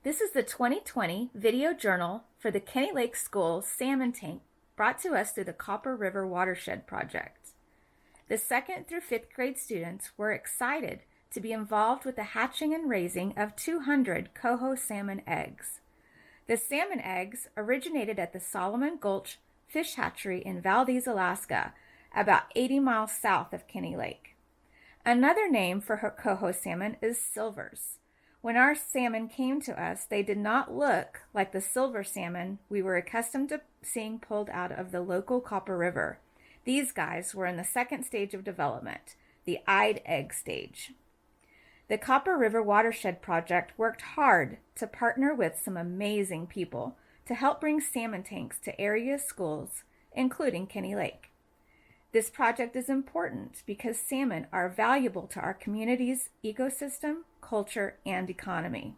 This is the 2020 video journal for the Kenny Lake School Salmon Tank, brought to us through the Copper River Watershed Project. The 2nd through 5th grade students were excited to be involved with the hatching and raising of 200 coho salmon eggs. The salmon eggs originated at the Salmon Gulch Fish Hatchery in Valdez, Alaska, about 80 miles south of Kenny Lake. Another name for her coho salmon is silvers. When our salmon came to us, they did not look like the silver salmon we were accustomed to seeing pulled out of the local Copper River. These guys were in the 2nd stage of development, the eyed egg stage. The Copper River Watershed Project worked hard to partner with some amazing people to help bring salmon tanks to area schools, including Kenny Lake. This project is important because salmon are valuable to our community's ecosystem, culture, and economy.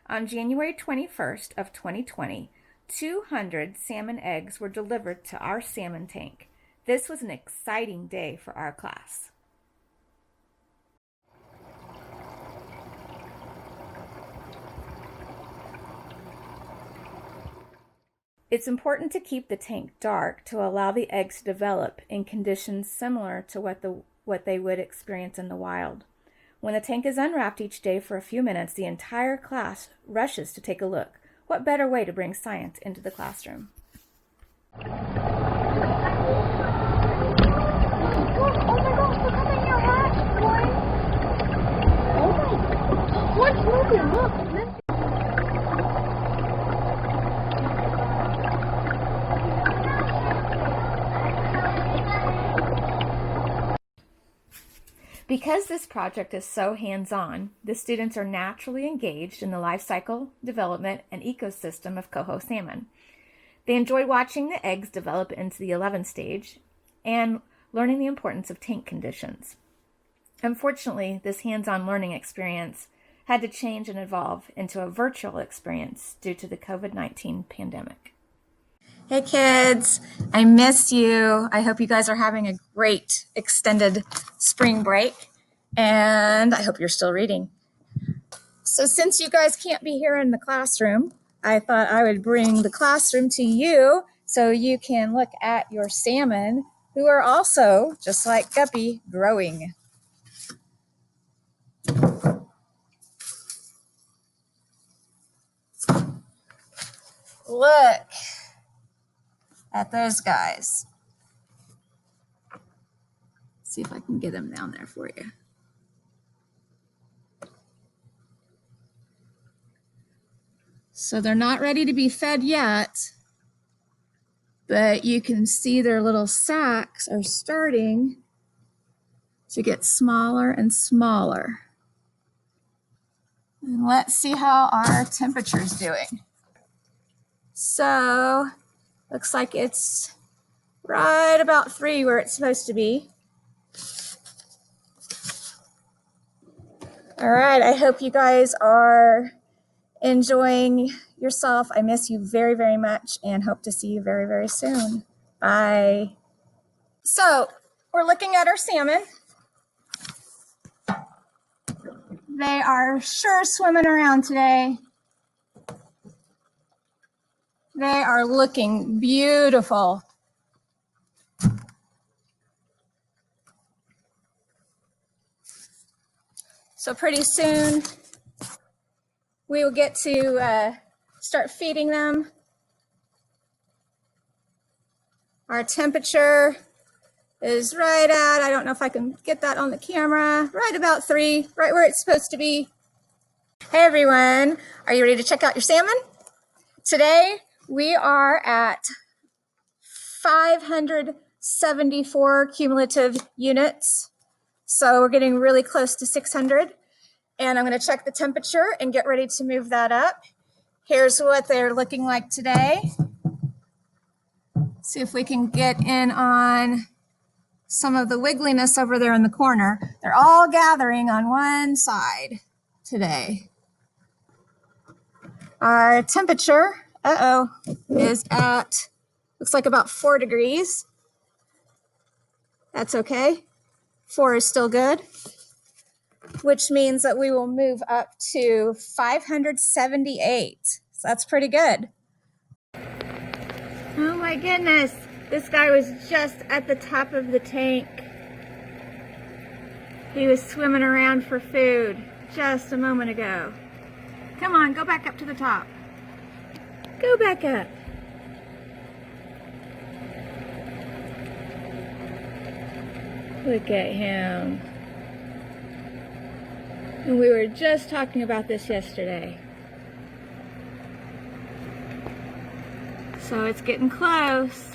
On January 21st of 2020, 200 salmon eggs were delivered to our salmon tank. This was an exciting day for our class. It's important to keep the tank dark to allow the eggs to develop in conditions similar to what they would experience in the wild. When the tank is unwrapped each day for a few minutes, the entire class rushes to take a look. What better way to bring science into the classroom? Oh my gosh, look how many are hatched, boy! Oh my, what's moving? Look, this. Because this project is so hands-on, the students are naturally engaged in the life cycle, development, and ecosystem of coho salmon. They enjoy watching the eggs develop into the 11th stage and learning the importance of tank conditions. Unfortunately, this hands-on learning experience had to change and evolve into a virtual experience due to the COVID-19 pandemic. Hey kids, I miss you. I hope you guys are having a great extended spring break, and I hope you're still reading. So since you guys can't be here in the classroom, I thought I would bring the classroom to you so you can look at your salmon, who are also, just like Guppy, growing. Look at those guys. See if I can get them down there for you. So they're not ready to be fed yet, but you can see their little sacs are starting to get smaller and smaller. And let's see how our temperature's doing. So looks like it's right about 3 where it's supposed to be. All right, I hope you guys are enjoying yourself. I miss you very, very much and hope to see you very, very soon. Bye. So we're looking at our salmon. They are sure swimming around today. They are looking beautiful. So pretty soon we will get to start feeding them. Our temperature is right at, I don't know if I can get that on the camera, right about 3, right where it's supposed to be. Hey everyone, are you ready to check out your salmon? Today we are at 574 cumulative units. So we're getting really close to 600. And I'm going to check the temperature and get ready to move that up. Here's what they're looking like today. See if we can get in on some of the wiggliness over there in the corner. They're all gathering on one side today. Our temperature, is at, looks like about 4 degrees. That's okay. 4 is still good. which means that we will move up to 578. So that's pretty good. Oh my goodness. This guy was just at the top of the tank. He was swimming around for food just a moment ago. Come on, go back up to the top. Go back up. Look at him. And we were just talking about this yesterday. So it's getting close.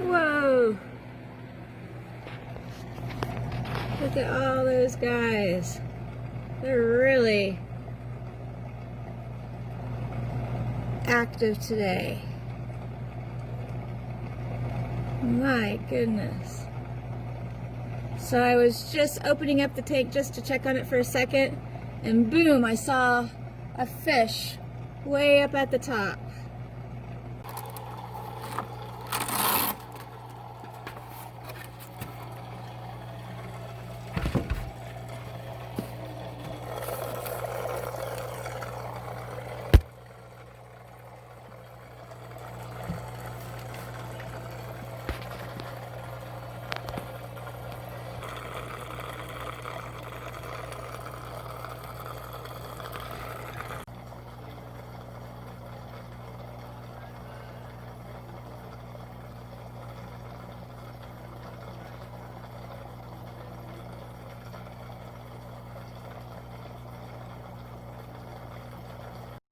Whoa. Look at all those guys. They're really active today. My goodness. So I was just opening up the tank just to check on it for a second, and boom, I saw a fish way up at the top.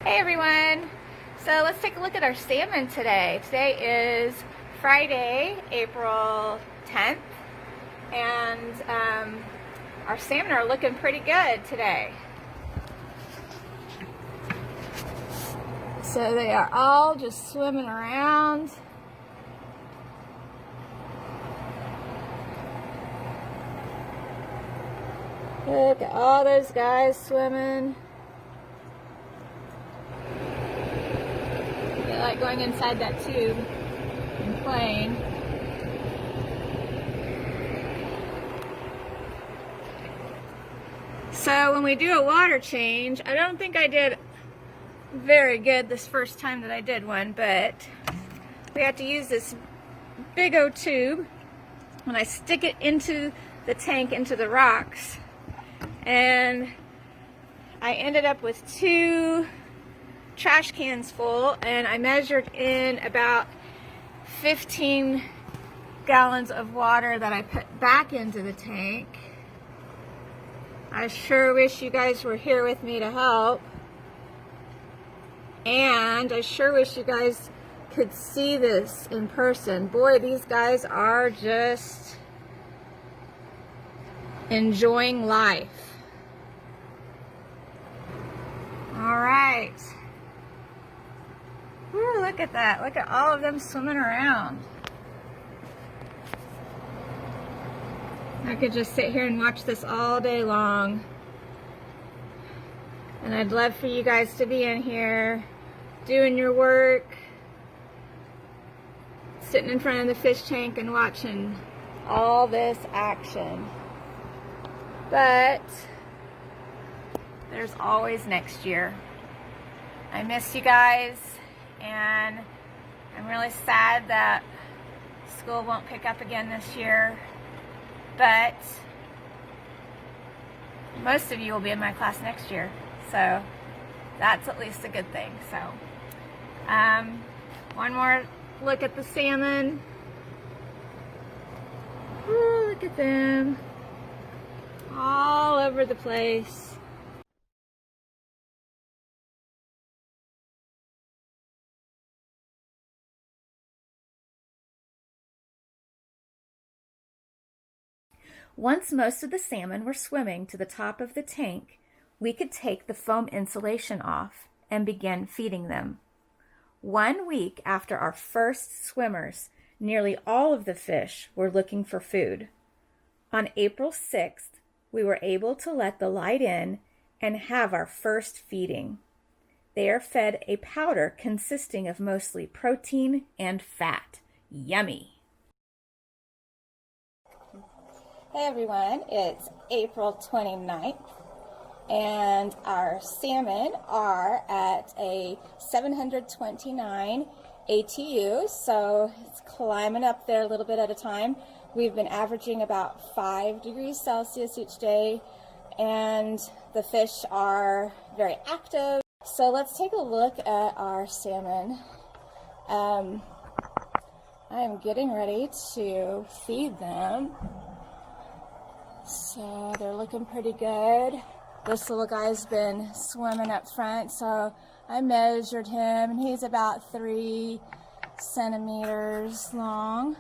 Hey everyone! So let's take a look at our salmon today. Today is Friday, April 10th, and our salmon are looking pretty good today. So they are all just swimming around. Look at all those guys swimming. They like going inside that tube and playing. So when we do a water change, I don't think I did very good this first time that I did one, but we have to use this big old tube when I stick it into the tank, into the rocks, and I ended up with 2 trash cans full, and I measured in about 15 gallons of water that I put back into the tank. I sure wish you guys were here with me to help, and I sure wish you guys could see this in person. Boy, these guys are just enjoying life. All right. Ooh, look at that. Look at all of them swimming around. I could just sit here and watch this all day long. And I'd love for you guys to be in here doing your work, sitting in front of the fish tank and watching all this action. But there's always next year. I miss you guys, and I'm really sad that school won't pick up again this year, but most of you will be in my class next year, so that's at least a good thing. So one more look at the salmon. Ooh, look at them all over the place. Once most of the salmon were swimming to the top of the tank, we could take the foam insulation off and begin feeding them. 1 week after our first swimmers, nearly all of the fish were looking for food. On April 6th, we were able to let the light in and have our first feeding. They are fed a powder consisting of mostly protein and fat, Yummy. Hey everyone, it's April 29th and our salmon are at a 729 ATU, so it's climbing up there a little bit at a time. We've been averaging about 5 degrees Celsius each day, and the fish are very active. So let's take a look at our salmon. I am getting ready to feed them. So they're looking pretty good. This little guy's been swimming up front, so I measured him, and he's about 3 centimeters long.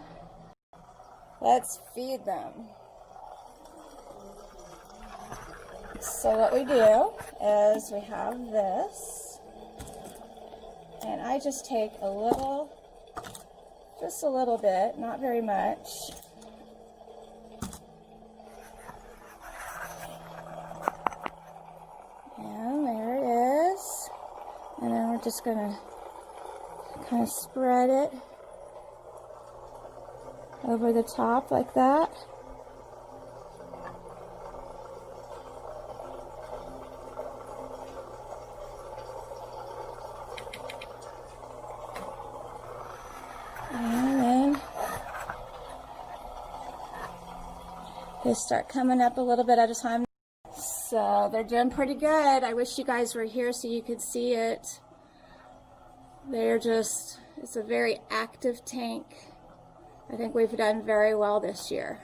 Let's feed them. So what we do is we have this, and I just take a little, just a little bit, not very much. And there it is. And then we're just gonna kind of spread it over the top like that. And then they start coming up a little bit at a time. So they're doing pretty good. I wish you guys were here so you could see it. They're just, it's a very active tank. I think we've done very well this year.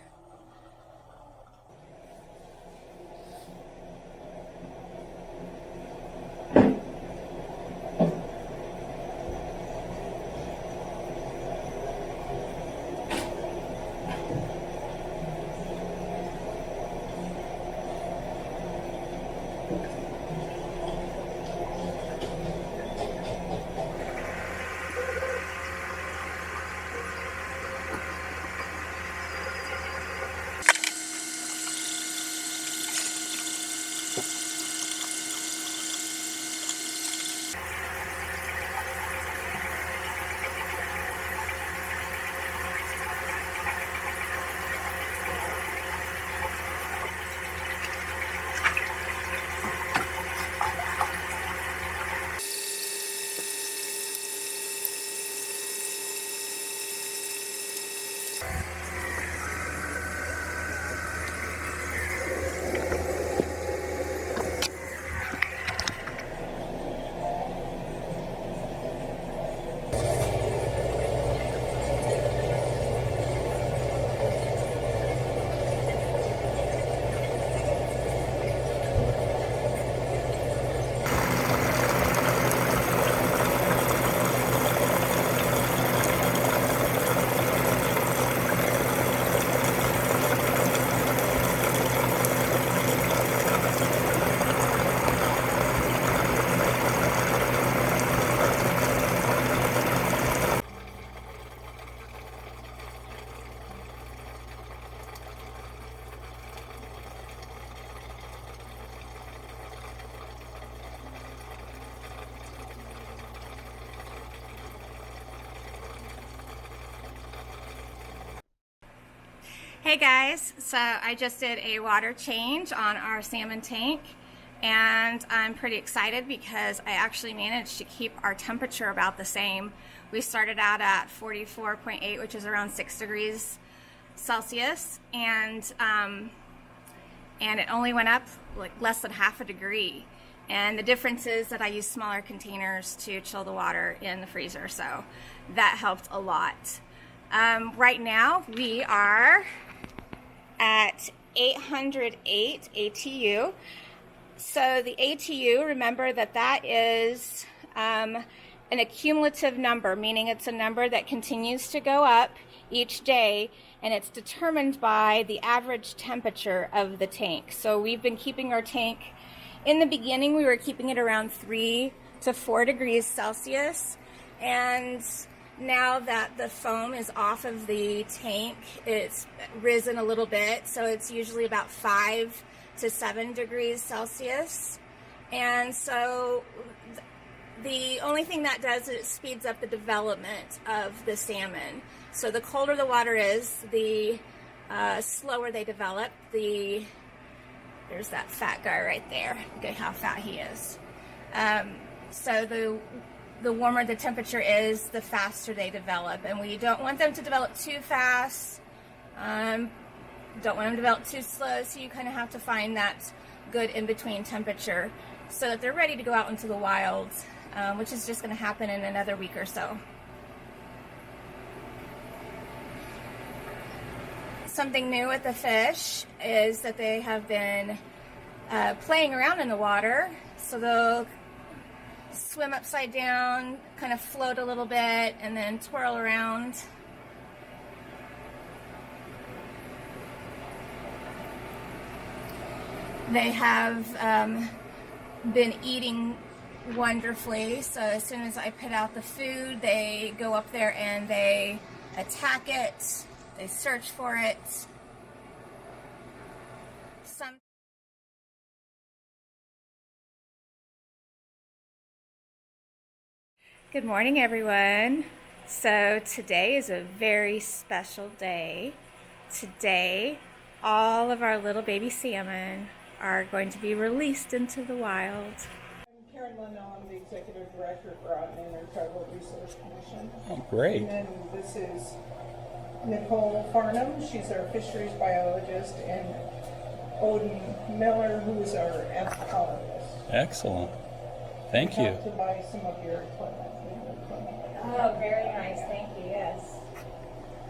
Hey guys, so I just did a water change on our salmon tank, and I'm pretty excited because I actually managed to keep our temperature about the same. We started out at 44.8, which is around 6 degrees Celsius, and it only went up like less than half a degree. And the difference is that I use smaller containers to chill the water in the freezer, so that helped a lot. Right now we are at 808 ATU. So the ATU, remember that is an accumulative number, meaning it's a number that continues to go up each day, and it's determined by the average temperature of the tank. So we've been keeping our tank, in the beginning we were keeping it around 3 to 4 degrees Celsius, and now that the foam is off of the tank, it's risen a little bit, so it's usually about 5 to 7 degrees Celsius. And so the only thing that does is it speeds up the development of the salmon. So the colder the water is, the slower they develop. There's that fat guy right there. Look at how fat he is. So the warmer the temperature is, the faster they develop. And we don't want them to develop too fast. Don't want them to develop too slow. So you kind of have to find that good in-between temperature so that they're ready to go out into the wild, which is just going to happen in another week or so. Something new with the fish is that they have been playing around in the water. So they'll swim upside down, kind of float a little bit, and then twirl around. They have been eating wonderfully, so as soon as I put out the food, they go up there and they attack it, they search for it. Good morning, everyone. So today is a very special day. Today, all of our little baby salmon are going to be released into the wild. I'm Karen Leno. I'm the Executive Director for the Untitled Resource Commission. Oh, great. And then this is Nicole Farnham. She's our fisheries biologist, and Odin Miller, who is our anthropologist. Excellent. Thank you. To buy some of your equipment. Oh, very nice. Thank you. Yes.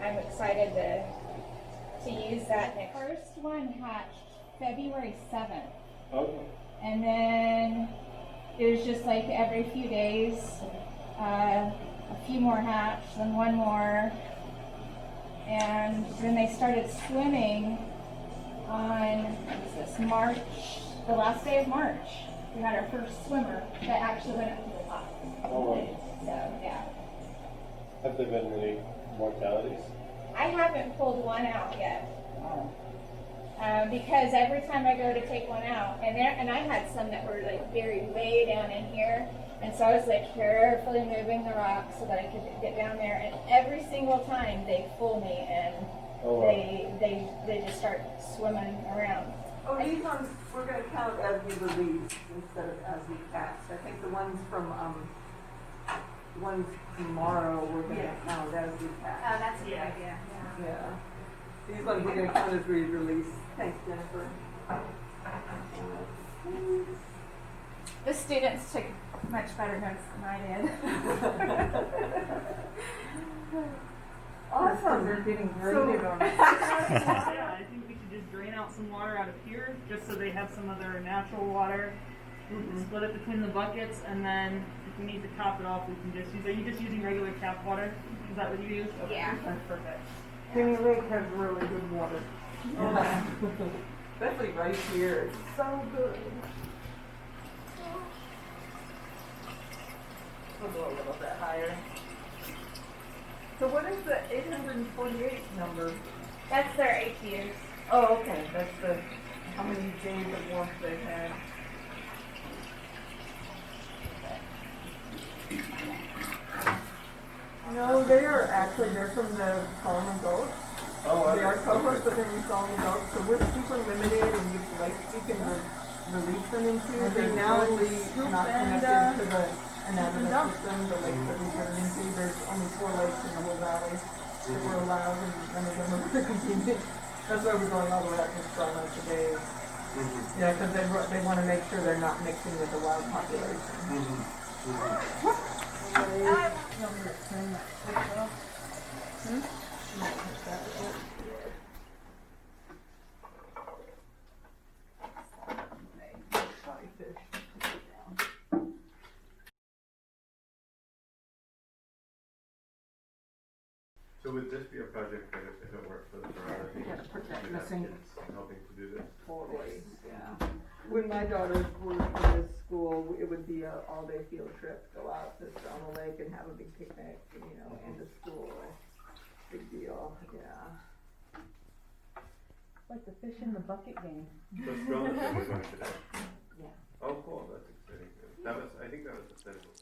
I'm excited to use that. The first one hatched February 7th. Okay. And then it was just like every few days, a few more hatched, then one more. And then they started swimming on, what was this, March, the last day of March. We had our first swimmer that actually went up to the top. Oh, wow. So, yeah. Have there been any mortalities? I haven't pulled one out yet. Because every time I go to take one out, and I had some that were like buried way down in here, and so I was like carefully moving the rocks so that I could get down there, and every single time they fool me and Oh, wow. they just start swimming around. Oh, these ones, we're going to count as we release instead of as we catch. I think the ones from tomorrow we're going to count as we catch. Oh, that's a good idea. Yeah. These ones we're going to count as we release. Thanks, Jennifer. The students took much better notes than I did. Awesome. They're getting graded on it. Yeah, I think we should just drain out some water out of here, just so they have some of their natural water. Split it between the buckets, and then if we need to top it off, we can just use. Are you just using regular tap water? Is that what you use? Okay. Yeah. That's perfect. Kenny Lake has really good water. Especially right here. It's so good. We'll go a little bit higher. So what is the 848 number? That's their AQs. Oh, okay. That's the how many days of warmth they've had. No, they're from the Salmon goats. Oh, They are cohorts, but then we Salmon goats. So we're super limited in which lakes we can release them into. They're now not connected to the anatomy system, the lakes that we turn into. There's only 4 lakes in the whole valley that we're allowed, and none of them are convenient. That's why we're going all the way out to Strelna today. Yeah, because they want to make sure they're not mixing with the wild population. So would this be a project that if it worked for the sorority, protect you'd have missing kids helping to do this? Totally, yeah. When my daughters were in this school, it would be an all-day field trip, go out to Strelna Lake and have a big picnic, end of school. Big deal, yeah. Like the fish in the bucket game. So Strelna Lake we're going today? Yeah. Oh, cool, that's exciting. I think that was the cynical.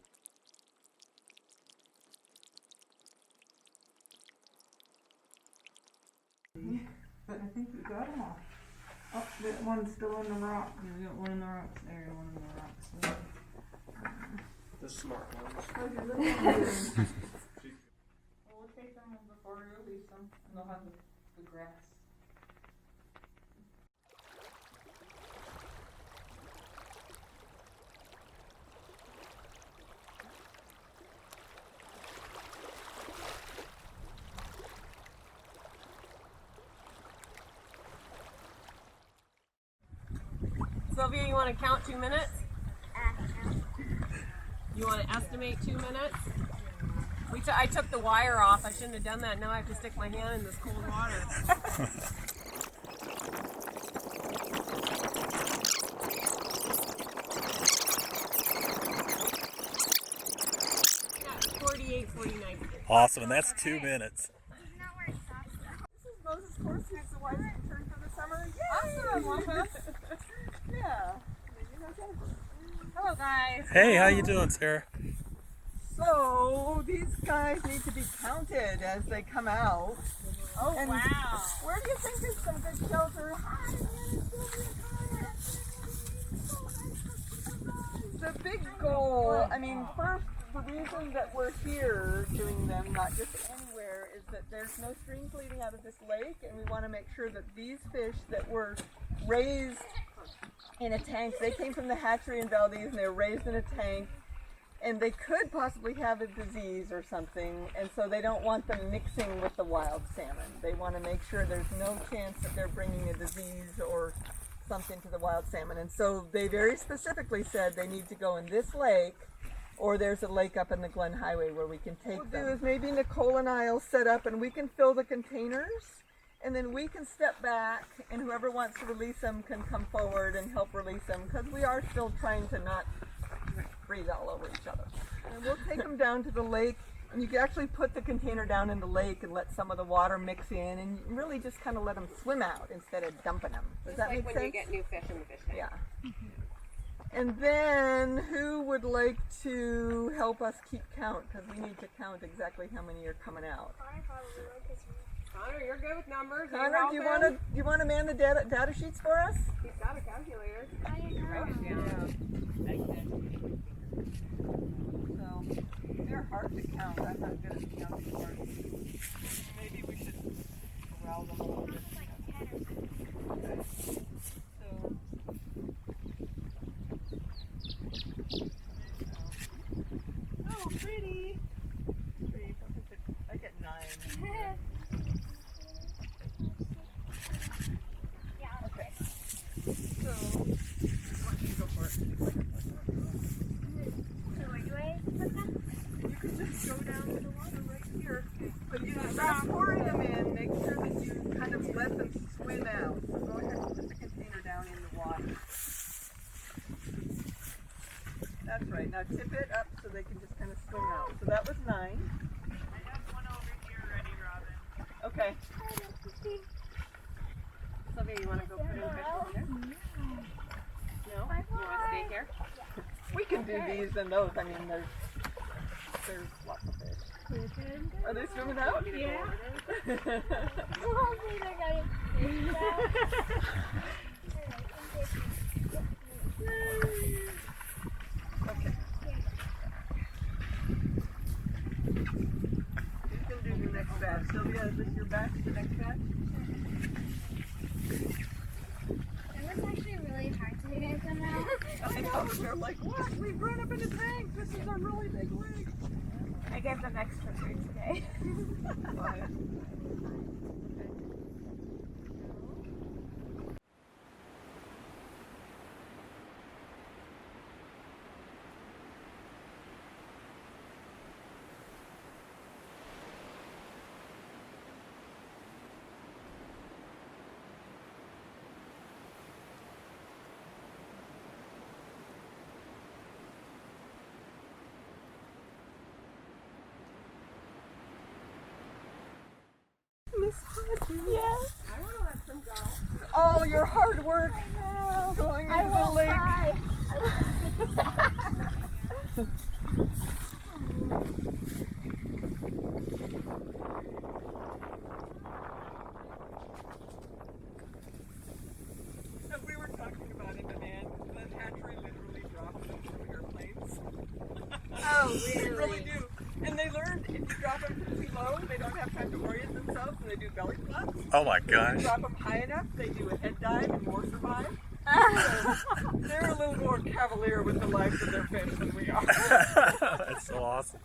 I think we got them all. Oh, that one's still in the rock. Yeah, we got one in the rocks there, one in the rocks there. The smart ones. How's your little one doing? Well, we'll take them before we release them, and they'll have the grass. Sylvia, you want to count 2 minutes? You want to estimate 2 minutes? I took the wire off. I shouldn't have done that. Now I have to stick my hand in this cold water. 48, 49. Awesome, and that's 2 minutes. This is Moses Course, who's the wife intern for the summer. Awesome! Yeah. Hello, guys. Hey, how you doing, Sarah? So, these guys need to be counted as they come out. Oh, And wow. Where do you think there's some good shelter? The big goal, I mean, first, the reason that we're here doing them, not just anywhere, is that there's no streams leading out of this lake, and we want to make sure that these fish that were raised in a tank, they came from the hatchery in Valdez, and they were raised in a tank, and they could possibly have a disease or something, and so they don't want them mixing with the wild salmon. They want to make sure there's no chance that they're bringing a disease or something to the wild salmon. And so they very specifically said they need to go in this lake, or there's a lake up in the Glen Highway where we can take them. What we'll do is maybe Nicole and I will set up and we can fill the containers, and then we can step back, and whoever wants to release them can come forward and help release them, because we are still trying to not breathe all over each other. And we'll take them down to the lake, and you can actually put the container down in the lake and let some of the water mix in, and really just kind of let them swim out instead of dumping them. Does that make sense? Like when you get new fish in the fish tank. Yeah. And then, who would like to help us keep count? Because we need to count exactly how many are coming out. Connor, you're good with numbers. Connor, do you want to man the data sheets for us? He's got a calculator. So, they're hard to count. I'm not good at counting parts. Maybe we should corral them a little bit. Okay. So, oh, pretty. I get 9. Okay. So, why don't you go for it? You can just go down to the water right here. But you stop pouring them in, make sure that you kind of let them swim out. So go ahead and put the container down in the water. That's right. Now tip it up so they can just kind of swim out. So that was 9. I have one over here ready, Robin. Okay. Sylvia, you want to go put in fish over there? No? You want to stay here? We can do these and those. I mean, there's lots of fish. Are they swimming out? Yeah. Okay. You can do the next batch. Sylvia, is this your batch, the next batch? It was actually really hard to get them out. I know, they're like, what? We've run up in a tank. This is a really big lake. I gave them extra food today. Miss Hodges. Yes. I want to let them go. All your hard work I know. going I into the will lake. cry. Really? They really do. And they learn if you drop them too low, they don't have time to orient themselves, and they do belly flops. Oh my If gosh. you drop them high enough, they do a head dive and more survive. So they're a little more cavalier with the lives of their fish than we are. That's so awesome.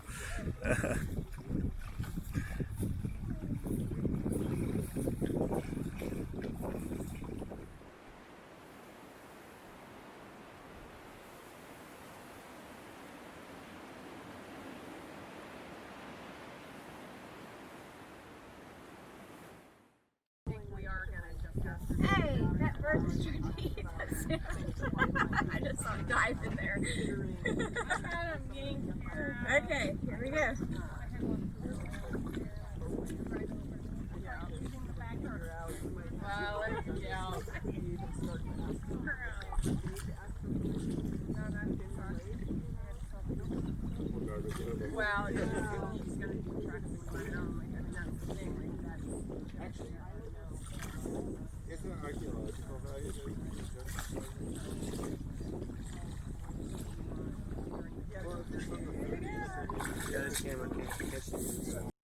Hey, that bird is too deep. I just saw him dive in there. Okay, here we go. Wow, let it go. Well, he's gonna keep track of what's going on. Like, I mean, that's the thing. Like, that's actually, I don't know. It's an archaeological value.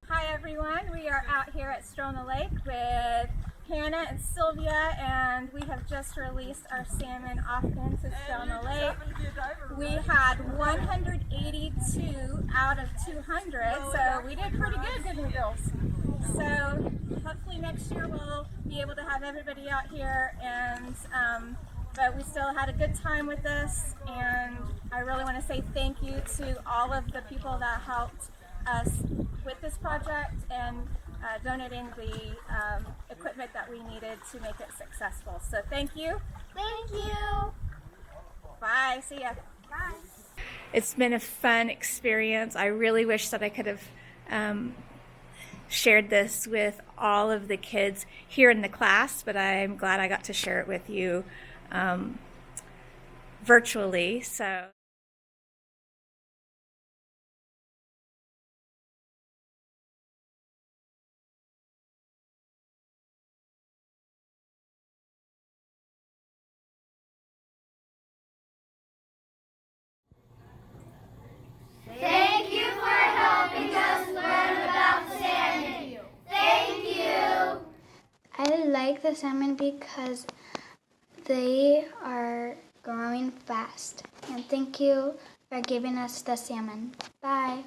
Hi everyone, we are out here at Strelna Lake with Hannah and Sylvia, and we have just released our salmon off into Strelna Lake. We had 182 out of 200, so we did pretty good, didn't we, girls? So hopefully next year we'll be able to have everybody out here, and but we still had a good time with this, and I really want to say thank you to all of the people that helped us with this project and donating the equipment that we needed to make it successful. So thank you. Thank you. Bye. See ya. Bye. It's been a fun experience. I really wish that I could have shared this with all of the kids here in the class, but I'm glad I got to share it with you virtually. So. Thank you for helping us learn about salmon. Thank you. I like the salmon because they are growing fast. And thank you for giving us the salmon. Bye.